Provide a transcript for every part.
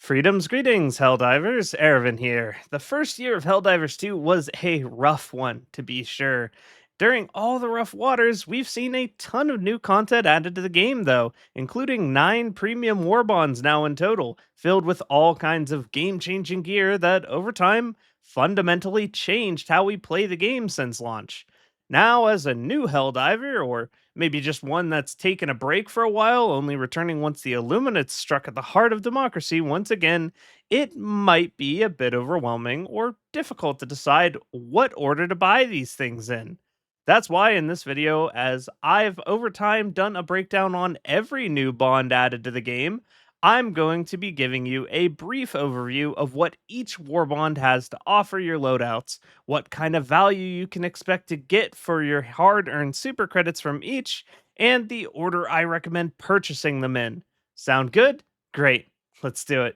Freedom's greetings, Helldivers. Ervin here. The first year of Helldivers 2 was a rough one, to be sure. During all the rough waters, we've seen a ton of new content added to the game, though, including 9 premium Warbonds now in total, filled with all kinds of game changing gear that, over time, fundamentally changed how we play the game since launch. Now, as a new Helldiver, or maybe just one that's taken a break for a while, only returning once the Illuminates struck at the heart of democracy once again, it might be a bit overwhelming or difficult to decide what order to buy these things in. That's why in this video, as I've over time done a breakdown on every new bond added to the game, I'm going to be giving you a brief overview of what each warbond has to offer your loadouts, what kind of value you can expect to get for your hard earned super credits from each, and the order I recommend purchasing them in. Sound good? Great. Let's do it.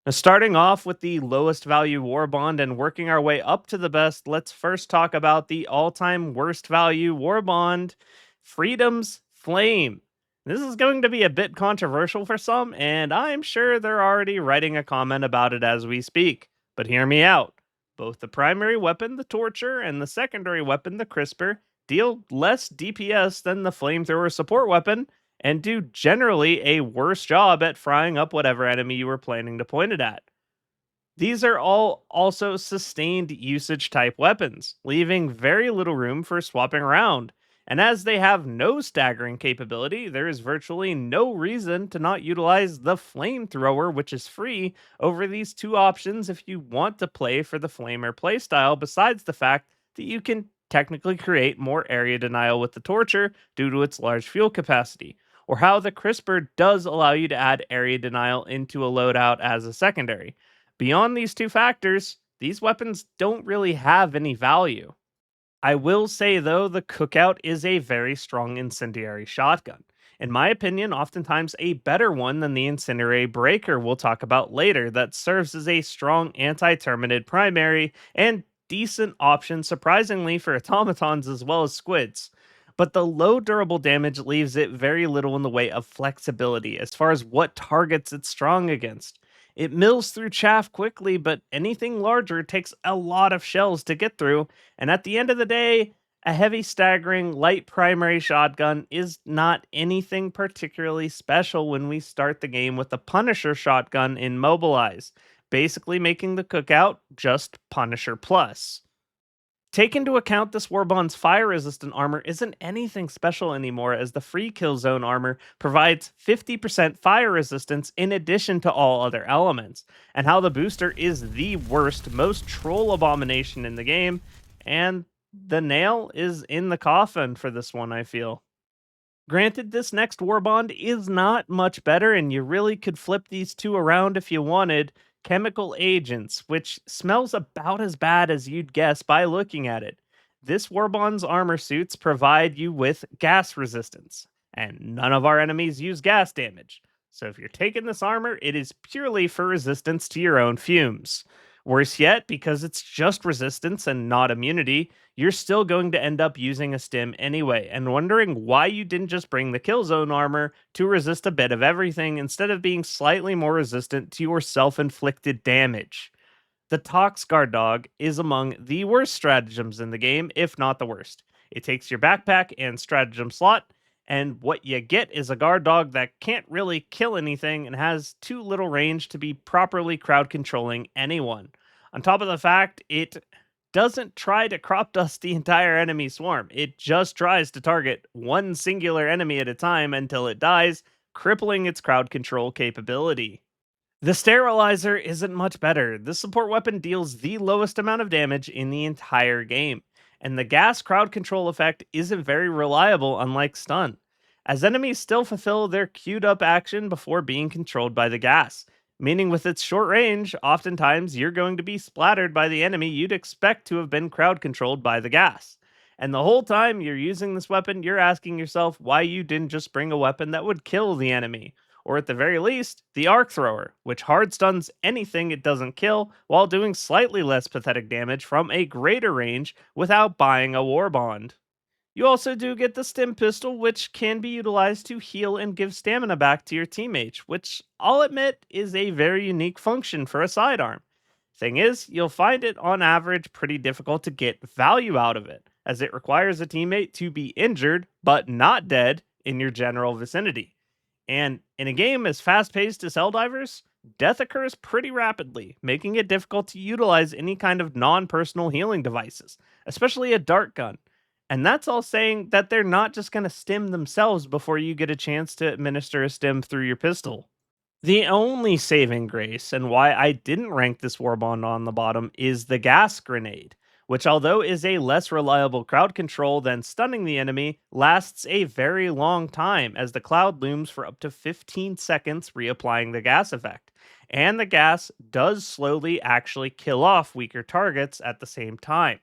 Now, starting off with the lowest value war bond and working our way up to the best, let's first talk about the all time worst value war bond, Freedom's Flame. This is going to be a bit controversial for some, and I'm sure they're already writing a comment about it as we speak. But hear me out. Both the primary weapon, the Torture, and the secondary weapon, the Crisper, deal less DPS than the Flamethrower support weapon, and do generally a worse job at frying up whatever enemy you were planning to point it at. These are all also sustained usage type weapons, leaving very little room for swapping around. And as they have no staggering capability, there is virtually no reason to not utilize the flamethrower, which is free, over these two options if you want to play for the flamer playstyle, besides the fact that you can technically create more area denial with the Torture due to its large fuel capacity, or how the Crisper does allow you to add area denial into a loadout as a secondary. Beyond these two factors, these weapons don't really have any value. I will say, though, the Cookout is a very strong incendiary shotgun. In my opinion, oftentimes a better one than the Incendiary Breaker we'll talk about later, that serves as a strong anti terminid primary and decent option, surprisingly, for automatons as well as squids. But the low durable damage leaves it very little in the way of flexibility as far as what targets it's strong against. It mills through chaff quickly, but anything larger takes a lot of shells to get through, and at the end of the day, a heavy staggering light primary shotgun is not anything particularly special when we start the game with the Punisher shotgun in Mobilize, basically making the Cookout just Punisher Plus. Take into account this Warbond's fire resistant armor isn't anything special anymore, as the free kill zone armor provides 50% fire resistance in addition to all other elements, and how the booster is the worst, most troll abomination in the game, and the nail is in the coffin for this one, I feel. Granted, this next Warbond is not much better, and you really could flip these two around if you wanted. Chemical Agents, which smells about as bad as you'd guess by looking at it. This Warbond's armor suits provide you with gas resistance, and none of our enemies use gas damage. So if you're taking this armor, it is purely for resistance to your own fumes. Worse yet, because it's just resistance and not immunity, you're still going to end up using a stim anyway, and wondering why you didn't just bring the Killzone armor to resist a bit of everything instead of being slightly more resistant to your self-inflicted damage. The Tox Guard Dog is among the worst stratagems in the game, if not the worst. It takes your backpack and stratagem slot, and what you get is a guard dog that can't really kill anything and has too little range to be properly crowd controlling anyone. On top of the fact, it doesn't try to crop dust the entire enemy swarm. It just tries to target one singular enemy at a time until it dies, crippling its crowd control capability. The Sterilizer isn't much better. This support weapon deals the lowest amount of damage in the entire game, and the gas crowd control effect isn't very reliable, unlike stun, as enemies still fulfill their queued up action before being controlled by the gas, meaning with its short range, oftentimes you're going to be splattered by the enemy you'd expect to have been crowd controlled by the gas. And the whole time you're using this weapon, you're asking yourself why you didn't just bring a weapon that would kill the enemy, or at the very least, the Arc Thrower, which hard stuns anything it doesn't kill while doing slightly less pathetic damage from a greater range without buying a War Bond. You also do get the stim pistol, which can be utilized to heal and give stamina back to your teammates, which I'll admit is a very unique function for a sidearm. Thing is, you'll find it on average pretty difficult to get value out of it, as it requires a teammate to be injured but not dead in your general vicinity. And in a game as fast paced as Helldivers, death occurs pretty rapidly, making it difficult to utilize any kind of non personal healing devices, especially a dart gun. And that's all saying that they're not just going to stim themselves before you get a chance to administer a stim through your pistol. The only saving grace, and why I didn't rank this Warbond on the bottom, is the gas grenade, which, although is a less reliable crowd control than stunning the enemy, lasts a very long time as the cloud looms for up to 15 seconds, reapplying the gas effect. And the gas does slowly actually kill off weaker targets at the same time.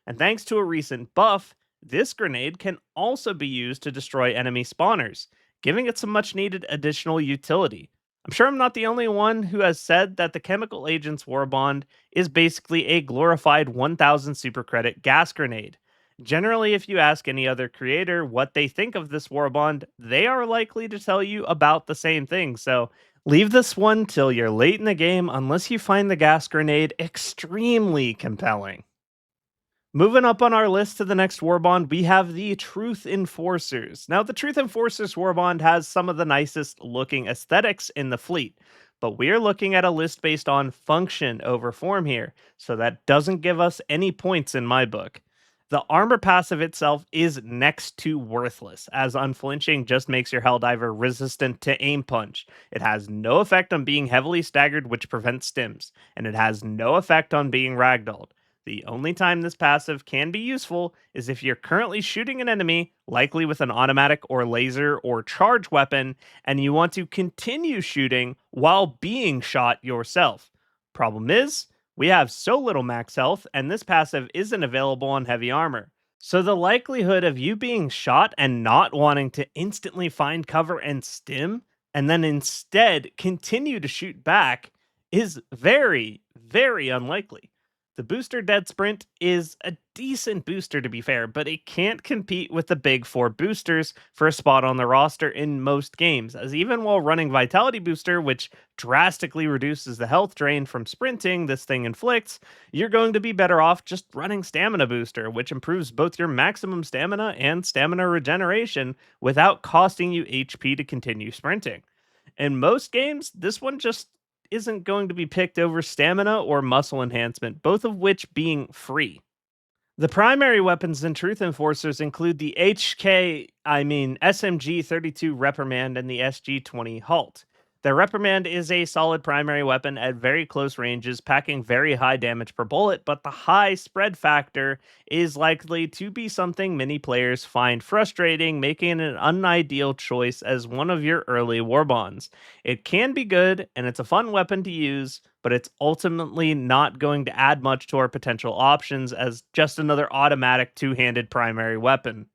And thanks to a recent buff, this grenade can also be used to destroy enemy spawners, giving it some much needed additional utility. I'm sure I'm not the only one who has said that the Chemical Agent's Warbond is basically a glorified 1000 super credit gas grenade. Generally, if you ask any other creator what they think of this Warbond, they are likely to tell you about the same thing. So leave this one till you're late in the game unless you find the gas grenade extremely compelling. Moving up on our list to the next Warbond, we have the Truth Enforcers. Now, the Truth Enforcers Warbond has some of the nicest looking aesthetics in the fleet, but we're looking at a list based on function over form here, so that doesn't give us any points in my book. The armor passive itself is next to worthless, as unflinching just makes your Helldiver resistant to aim punch. It has no effect on being heavily staggered, which prevents stims, and it has no effect on being ragdolled. The only time this passive can be useful is if you're currently shooting an enemy, likely with an automatic or laser or charge weapon, and you want to continue shooting while being shot yourself. Problem is, we have so little max health, and this passive isn't available on heavy armor. So the likelihood of you being shot and not wanting to instantly find cover and stim, and then instead continue to shoot back, is very, very unlikely. The booster dead sprint is a decent booster to be fair, but it can't compete with the big four boosters for a spot on the roster in most games, as even while running Vitality Booster, which drastically reduces the health drain from sprinting this thing inflicts, you're going to be better off just running Stamina Booster, which improves both your maximum stamina and stamina regeneration without costing you HP to continue sprinting. In most games, this one just isn't going to be picked over stamina or muscle enhancement, both of which being free. The primary weapons in Truth Enforcers include the SMG 32 Reprimand and the SG 20 Halt. The Reprimand is a solid primary weapon at very close ranges, packing very high damage per bullet, but the high spread factor is likely to be something many players find frustrating, making it an unideal choice as one of your early warbonds. It can be good, and it's a fun weapon to use, but it's ultimately not going to add much to our potential options as just another automatic two-handed primary weapon.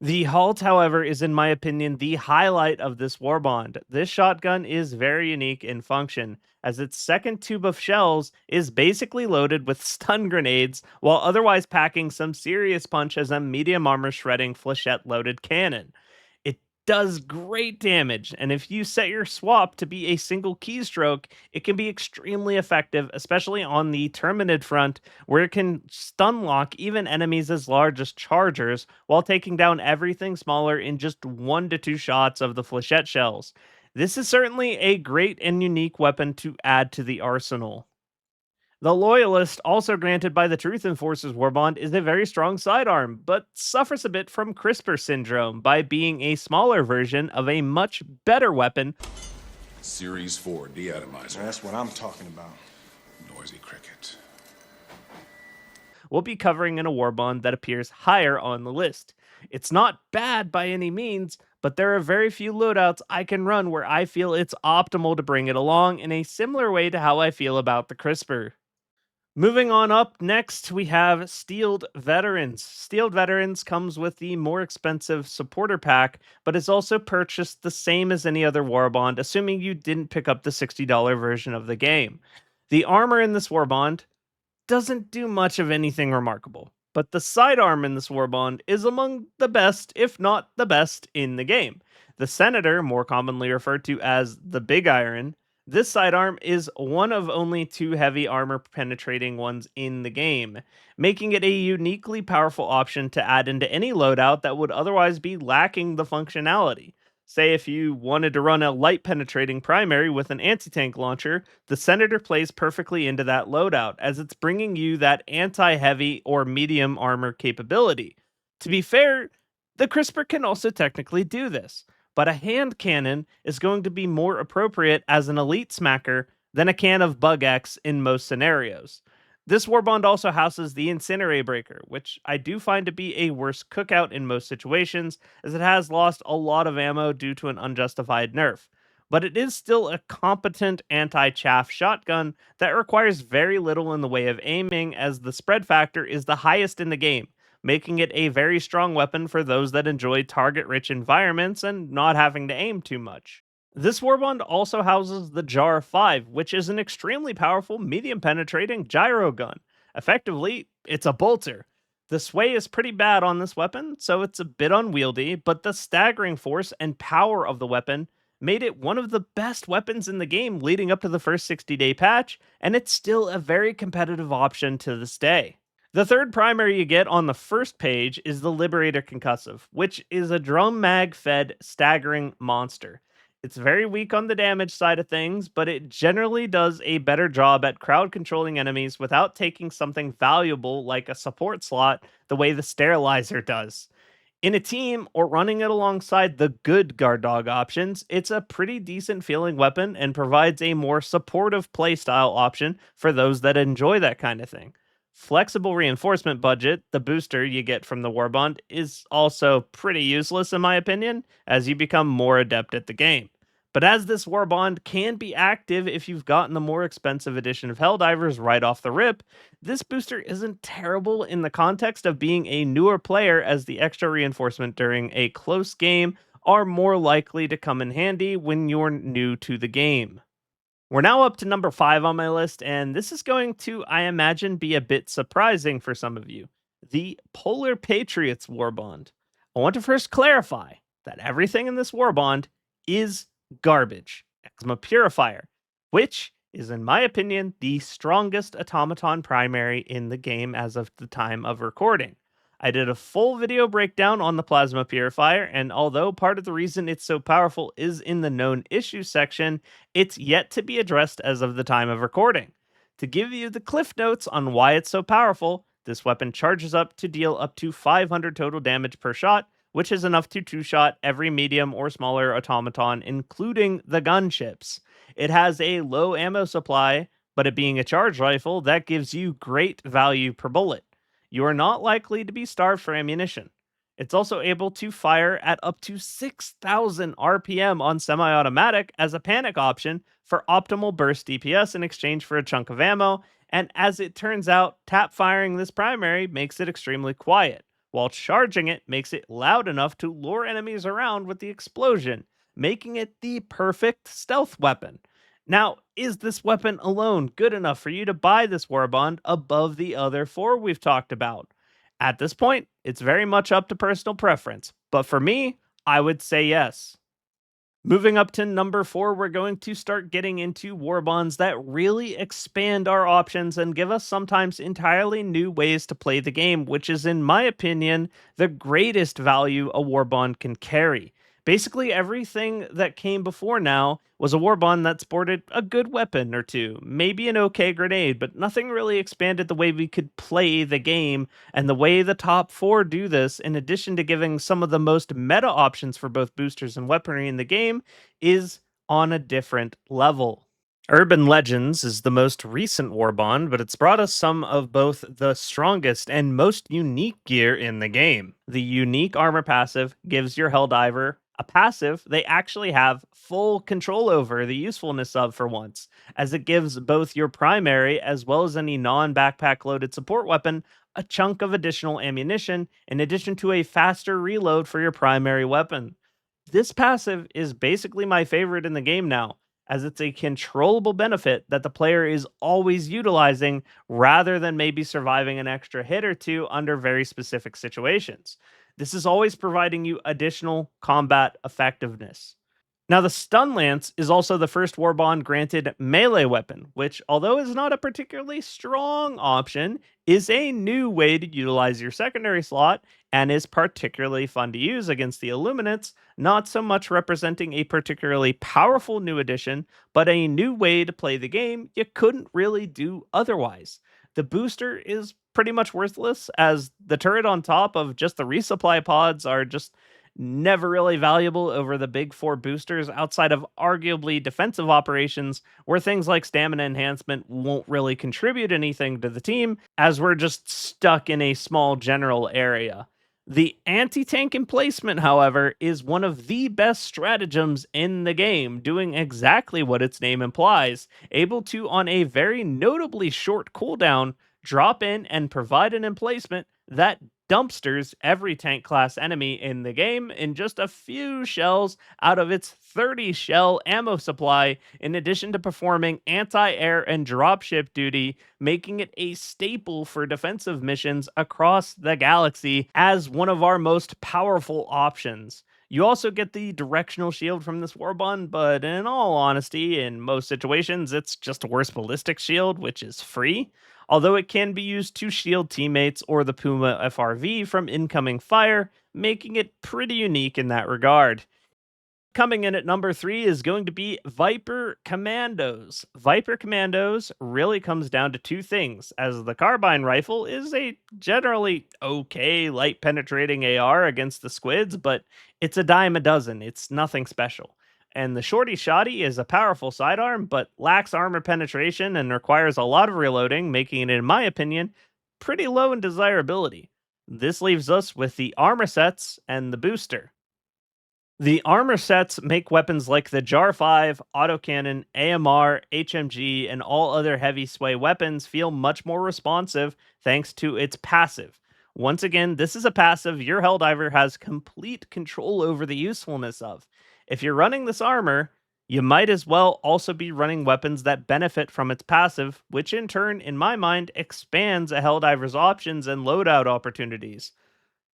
The Halt, however, is in my opinion the highlight of this Warbond. This shotgun is very unique in function, as its second tube of shells is basically loaded with stun grenades, while otherwise packing some serious punch as a medium armor shredding flechette loaded cannon. It does great damage, and if you set your swap to be a single keystroke, it can be extremely effective, especially on the Terminid front, where it can stun lock even enemies as large as chargers while taking down everything smaller in just 1 to 2 shots of the flechette shells. This is certainly a great and unique weapon to add to the arsenal. The Loyalist, also granted by the Truth Enforcers Warbond, is a very strong sidearm, but suffers a bit from CRISPR syndrome by being a smaller version of a much better weapon. Series 4 deatomizer. That's what I'm talking about. Noisy cricket. We'll be covering in a Warbond that appears higher on the list. It's not bad by any means, but there are very few loadouts I can run where I feel it's optimal to bring it along in a similar way to how I feel about the CRISPR. Moving on up next, we have Steeled Veterans. Steeled Veterans comes with the more expensive supporter pack, but is also purchased the same as any other Warbond, assuming you didn't pick up the $60 version of the game. The armor in this Warbond doesn't do much of anything remarkable. but the sidearm in this warbond is among the best, if not the best, in the game. The Senator, more commonly referred to as the Big Iron, this sidearm is one of only two heavy armor penetrating ones in the game, making it a uniquely powerful option to add into any loadout that would otherwise be lacking the functionality. Say if you wanted to run a light penetrating primary with an anti tank launcher, the Senator plays perfectly into that loadout, as it's bringing you that anti heavy or medium armor capability. To be fair, the CRISPR can also technically do this, but a hand cannon is going to be more appropriate as an elite smacker than a can of Bug X in most scenarios. This Warbond also houses the Incinerate Breaker, which I do find to be a worse cookout in most situations, as it has lost a lot of ammo due to an unjustified nerf. But it is still a competent anti chaff shotgun that requires very little in the way of aiming, as the spread factor is the highest in the game, making it a very strong weapon for those that enjoy target rich environments and not having to aim too much. This warbond also houses the Jar 5, which is an extremely powerful medium penetrating gyro gun. Effectively, it's a bolter. The sway is pretty bad on this weapon, so it's a bit unwieldy, but the staggering force and power of the weapon made it one of the best weapons in the game leading up to the first 60-day patch, and it's still a very competitive option to this day. The third primary you get on the first page is the Liberator Concussive, which is a drum mag fed staggering monster. It's very weak on the damage side of things, but it generally does a better job at crowd controlling enemies without taking something valuable like a support slot the way the Sterilizer does. In a team or running it alongside the good guard dog options, it's a pretty decent feeling weapon and provides a more supportive playstyle option for those that enjoy that kind of thing. Flexible reinforcement budget, the booster you get from the Warbond, is also pretty useless in my opinion, as you become more adept at the game. But as this Warbond can be active if you've gotten the more expensive edition of Helldivers right off the rip, this booster isn't terrible in the context of being a newer player, as the extra reinforcement during a close game are more likely to come in handy when you're new to the game. We're now up to number 5 on my list, and this is going to, I imagine, be a bit surprising for some of you. The Polar Patriots Warbond. I want to first clarify that everything in this Warbond is garbage. Exma Purifier, which is, in my opinion, the strongest automaton primary in the game as of the time of recording. I did a full video breakdown on the Plasma Purifier, and although part of the reason it's so powerful is in the known issues section, it's yet to be addressed as of the time of recording. To give you the cliff notes on why it's so powerful, this weapon charges up to deal up to 500 total damage per shot, which is enough to two-shot every medium or smaller automaton, including the gunships. It has a low ammo supply, but it being a charge rifle, that gives you great value per bullet. You are not likely to be starved for ammunition. It's also able to fire at up to 6,000 RPM on semi automatic as a panic option for optimal burst DPS in exchange for a chunk of ammo. And as it turns out, tap firing this primary makes it extremely quiet, while charging it makes it loud enough to lure enemies around with the explosion, making it the perfect stealth weapon. Now, is this weapon alone good enough for you to buy this Warbond above the other four we've talked about? At this point, it's very much up to personal preference, but for me, I would say yes. Moving up to number 4, we're going to start getting into warbonds that really expand our options and give us sometimes entirely new ways to play the game, which is, in my opinion, the greatest value a warbond can carry. Basically, everything that came before now was a warbond that sported a good weapon or two, maybe an okay grenade, but nothing really expanded the way we could play the game. And the way the top 4 do this, in addition to giving some of the most meta options for both boosters and weaponry in the game, is on a different level. Urban Legends is the most recent Warbond, but it's brought us some of both the strongest and most unique gear in the game. The unique armor passive gives your Helldiver a passive they actually have full control over the usefulness of for once, as it gives both your primary as well as any non backpack loaded support weapon a chunk of additional ammunition in addition to a faster reload for your primary weapon. This passive is basically my favorite in the game now, as it's a controllable benefit that the player is always utilizing rather than maybe surviving an extra hit or two under very specific situations. This is always providing you additional combat effectiveness. Now, the Stun Lance is also the first Warbond granted melee weapon, which, although is not a particularly strong option, is a new way to utilize your secondary slot and is particularly fun to use against the Illuminates, not so much representing a particularly powerful new addition, but a new way to play the game you couldn't really do otherwise. The booster is pretty much worthless, as the turret on top of just the resupply pods are just never really valuable over the big four boosters outside of arguably defensive operations, where things like stamina enhancement won't really contribute anything to the team, as we're just stuck in a small general area. The anti tank emplacement, however, is one of the best stratagems in the game, doing exactly what its name implies, able to, on a very notably short cooldown, drop in and provide an emplacement that dumpsters every tank class enemy in the game in just a few shells out of its 30 shell ammo supply, in addition to performing anti air and dropship duty, making it a staple for defensive missions across the galaxy as one of our most powerful options. You also get the directional shield from this Warbond, but in all honesty, in most situations, it's just a worse ballistic shield, which is free, although it can be used to shield teammates or the Puma FRV from incoming fire, making it pretty unique in that regard. Coming in at number 3 is going to be Viper Commandos. Viper Commandos really comes down to two things, as the carbine rifle is a generally okay light penetrating AR against the squids, but it's a dime a dozen. It's nothing special. And the Shorty Shotty is a powerful sidearm, but lacks armor penetration and requires a lot of reloading, making it, in my opinion, pretty low in desirability. This leaves us with the armor sets and the booster. The armor sets make weapons like the Jar 5, autocannon, AMR, HMG, and all other heavy sway weapons feel much more responsive thanks to its passive. Once again, this is a passive your Helldiver has complete control over the usefulness of. If you're running this armor, you might as well also be running weapons that benefit from its passive, which in turn, in my mind, expands a Helldiver's options and loadout opportunities.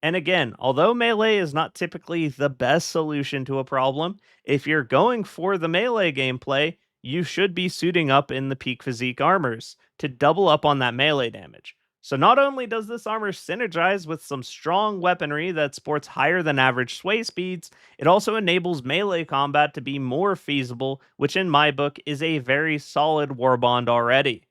And again, although melee is not typically the best solution to a problem, if you're going for the melee gameplay, you should be suiting up in the peak physique armors to double up on that melee damage. So not only does this armor synergize with some strong weaponry that sports higher than average sway speeds, it also enables melee combat to be more feasible, which in my book is a very solid warbond already.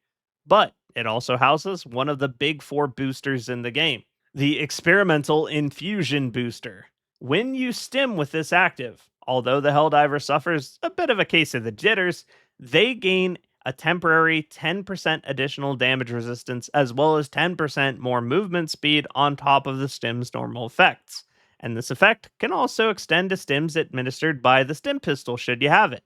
But it also houses one of the big four boosters in the game, the experimental infusion booster. When you stim with this active, although the Helldiver suffers a bit of a case of the jitters, they gain a temporary 10% additional damage resistance as well as 10% more movement speed on top of the stim's normal effects. And this effect can also extend to stims administered by the stim pistol should you have it.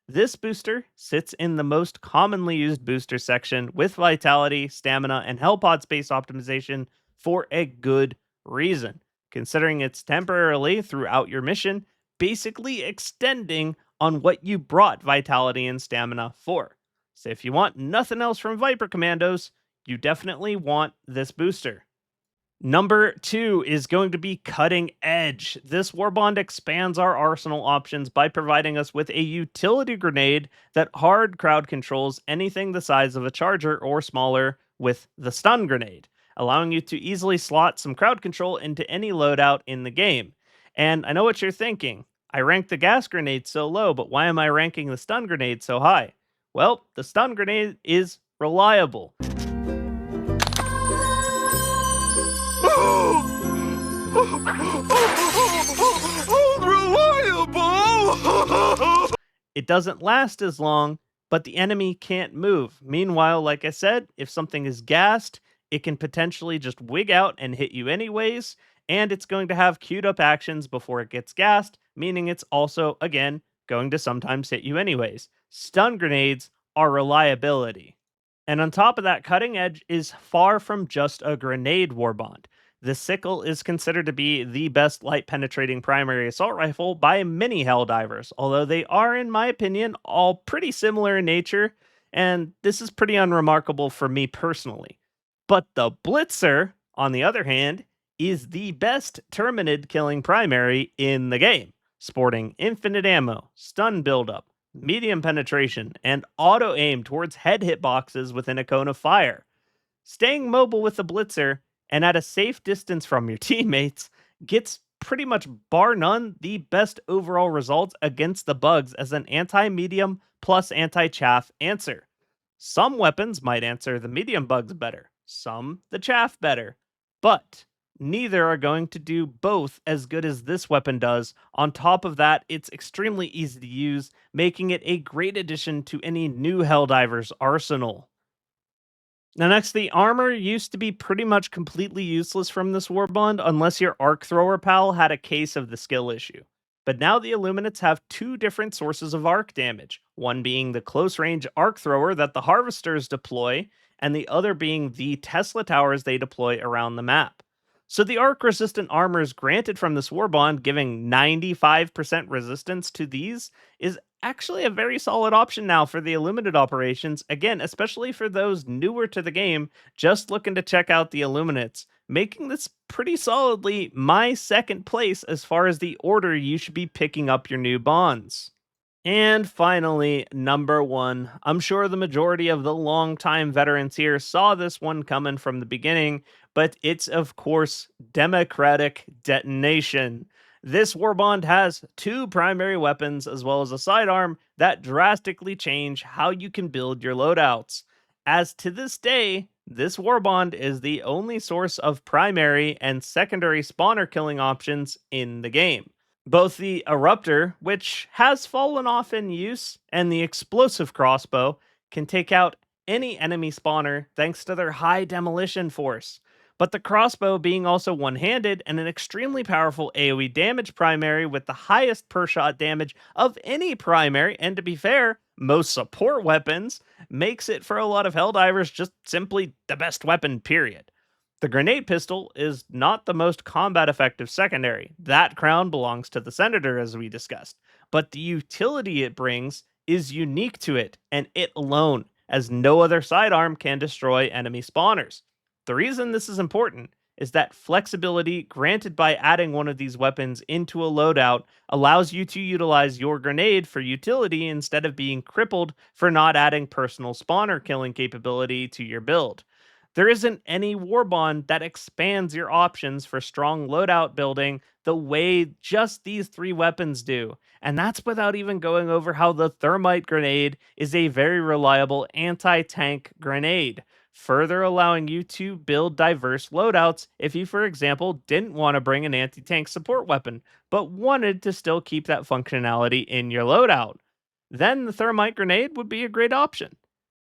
This booster sits in the most commonly used booster section with vitality, stamina, and health pod space optimization for a good reason, considering it's temporarily throughout your mission, basically extending on what you brought vitality and stamina for. So if you want nothing else from Viper Commandos, you definitely want this booster. Number 2 is going to be Cutting Edge. This Warbond expands our arsenal options by providing us with a utility grenade that hard crowd controls anything the size of a charger or smaller with the stun grenade, allowing you to easily slot some crowd control into any loadout in the game. And I know what you're thinking. I ranked the gas grenade so low, but why am I ranking the stun grenade so high? Well, the stun grenade is reliable. Unreliable! It doesn't last as long, but the enemy can't move. Meanwhile, like I said, if something is gassed, it can potentially just wig out and hit you anyways, and it's going to have queued up actions before it gets gassed, meaning it's also, again, going to sometimes hit you anyways. Stun grenades are reliability. And on top of that, Cutting Edge is far from just a grenade warbond. The sickle is considered to be the best light penetrating primary assault rifle by many Helldivers, although they are, in my opinion, all pretty similar in nature, and this is pretty unremarkable for me personally. But the Blitzer, on the other hand, is the best Terminid killing primary in the game, sporting infinite ammo, stun buildup, medium penetration, and auto aim towards head hitboxes within a cone of fire. Staying mobile with the Blitzer and at a safe distance from your teammates gets pretty much bar none the best overall results against the bugs as an anti medium plus anti chaff answer. Some weapons might answer the medium bugs better, some the chaff better, but neither are going to do both as good as this weapon does. On top of that, it's extremely easy to use, making it a great addition to any new Helldiver's arsenal. Now, next, the armor used to be pretty much completely useless from this Warbond unless your arc thrower pal had a case of the skill issue. But now the Illuminates have two different sources of arc damage, one being the close range arc thrower that the Harvesters deploy, and the other being the Tesla towers they deploy around the map. So the arc resistant armors granted from this Warbond, giving 95% resistance to these, is actually a very solid option now for the Illuminate operations. Again, especially for those newer to the game, just looking to check out the Illuminates, making this pretty solidly my second place as far as the order you should be picking up your new bonds. And finally, number one. I'm sure the majority of the longtime veterans here saw this one coming from the beginning, but it's, of course, Democratic Detonation. This Warbond has two primary weapons as well as a sidearm that drastically change how you can build your loadouts. As to this day, this Warbond is the only source of primary and secondary spawner killing options in the game. Both the Eruptor, which has fallen off in use, and the Explosive Crossbow can take out any enemy spawner thanks to their high demolition force. But the crossbow being also one handed and an extremely powerful AoE damage primary with the highest per shot damage of any primary, and to be fair, most support weapons, makes it for a lot of Helldivers just simply the best weapon, period. The grenade pistol is not the most combat effective secondary. That crown belongs to the Senator, as we discussed. But the utility it brings is unique to it, and it alone, as no other sidearm can destroy enemy spawners. The reason this is important is that flexibility granted by adding one of these weapons into a loadout allows you to utilize your grenade for utility instead of being crippled for not adding personal spawner killing capability to your build. There isn't any Warbond that expands your options for strong loadout building the way just these three weapons do. And that's without even going over how the Thermite grenade is a very reliable anti tank grenade, further allowing you to build diverse loadouts if you, for example, didn't want to bring an anti tank support weapon, but wanted to still keep that functionality in your loadout. Then the Thermite grenade would be a great option.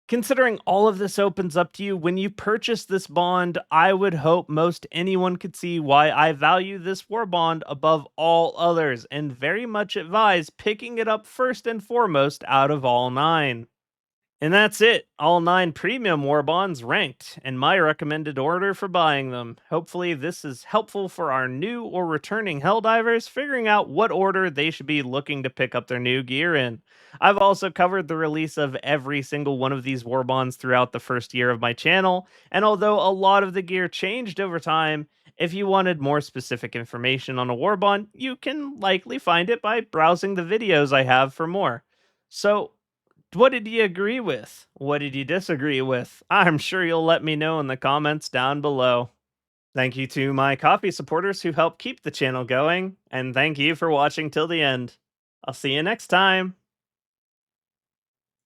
Considering all of this opens up to you when you purchase this bond, I would hope most anyone could see why I value this war bond above all others and very much advise picking it up first and foremost out of all nine. And that's it. All 9 premium war bonds ranked, and my recommended order for buying them. Hopefully, this is helpful for our new or returning Helldivers figuring out what order they should be looking to pick up their new gear in. I've also covered the release of every single one of these war bonds throughout the first year of my channel, and although a lot of the gear changed over time, if you wanted more specific information on a war bond, you can likely find it by browsing the videos I have for more. So, what did you agree with? What did you disagree with? I'm sure you'll let me know in the comments down below. Thank you to my coffee supporters who help keep the channel going, and thank you for watching till the end. I'll see you next time.